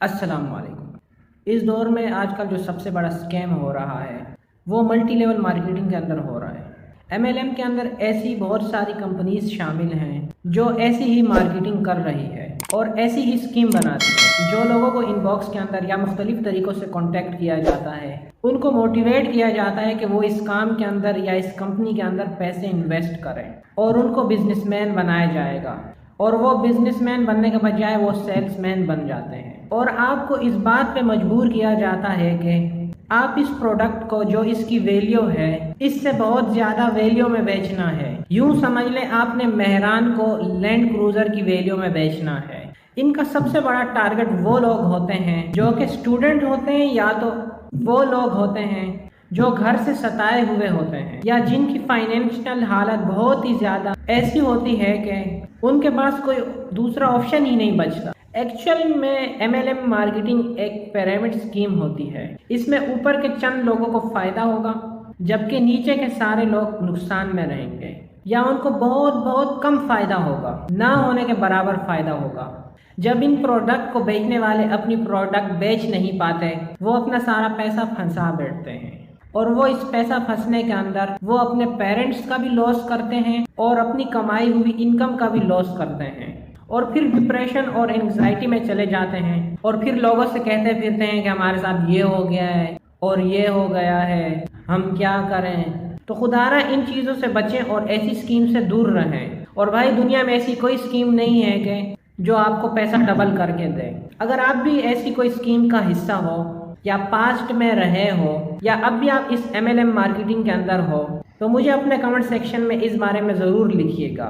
अस्सलाम वालेकुम। इस दौर में आजकल जो सबसे बड़ा स्कैम हो रहा है वो मल्टी लेवल मार्केटिंग के अंदर हो रहा है। एमएलएम के अंदर ऐसी बहुत सारी कंपनीज शामिल हैं जो ऐसी ही मार्केटिंग कर रही है और ऐसी ही स्कीम बनाती है। जो लोगों को इनबॉक्स के अंदर या मुख्तलिफ तरीक़ों से कॉन्टैक्ट किया जाता है, उनको मोटिवेट किया जाता है कि वो इस काम के अंदर या इस कंपनी के अंदर पैसे इन्वेस्ट करें और उनको बिजनेसमैन बनाया जाएगा और वो बिजनेसमैन बनने के बजाय वो सेल्समैन बन जाते हैं और आपको इस बात पे मजबूर किया जाता है कि आप इस प्रोडक्ट को जो इसकी वैल्यू है इससे बहुत ज़्यादा वैल्यू में बेचना है। यूं समझ लें आपने मेहरान को लैंड क्रूज़र की वैल्यू में बेचना है। इनका सबसे बड़ा टारगेट वो लोग होते हैं जो कि स्टूडेंट होते हैं या तो वो लोग होते हैं जो घर से सताए हुए होते हैं या जिनकी फाइनेंशियल हालत बहुत ही ज़्यादा ऐसी होती है कि उनके पास कोई दूसरा ऑप्शन ही नहीं बचता। एक्चुअल में एमएलएम मार्केटिंग एक पिरामिड स्कीम होती है। इसमें ऊपर के चंद लोगों को फ़ायदा होगा जबकि नीचे के सारे लोग नुकसान में रहेंगे या उनको बहुत बहुत कम फ़ायदा होगा, ना होने के बराबर फ़ायदा होगा। जब इन प्रोडक्ट को बेचने वाले अपनी प्रोडक्ट बेच नहीं पाते, वो अपना सारा पैसा फंसा बैठते हैं और वो इस पैसा फंसने के अंदर वो अपने पेरेंट्स का भी लॉस करते हैं और अपनी कमाई हुई इनकम का भी लॉस करते हैं और फिर डिप्रेशन और एंग्जाइटी में चले जाते हैं और फिर लोगों से कहते फिरते हैं कि हमारे साथ ये हो गया है और ये हो गया है, हम क्या करें। तो खुदारा इन चीज़ों से बचें और ऐसी स्कीम से दूर रहें। और भाई दुनिया में ऐसी कोई स्कीम नहीं है कि जो आपको पैसा डबल करके दे। अगर आप भी ऐसी कोई स्कीम का हिस्सा हो या पास्ट में रहे हो या अब भी आप इस एमएलएम मार्केटिंग के अंदर हो तो मुझे अपने कमेंट सेक्शन में इस बारे में ज़रूर लिखिएगा।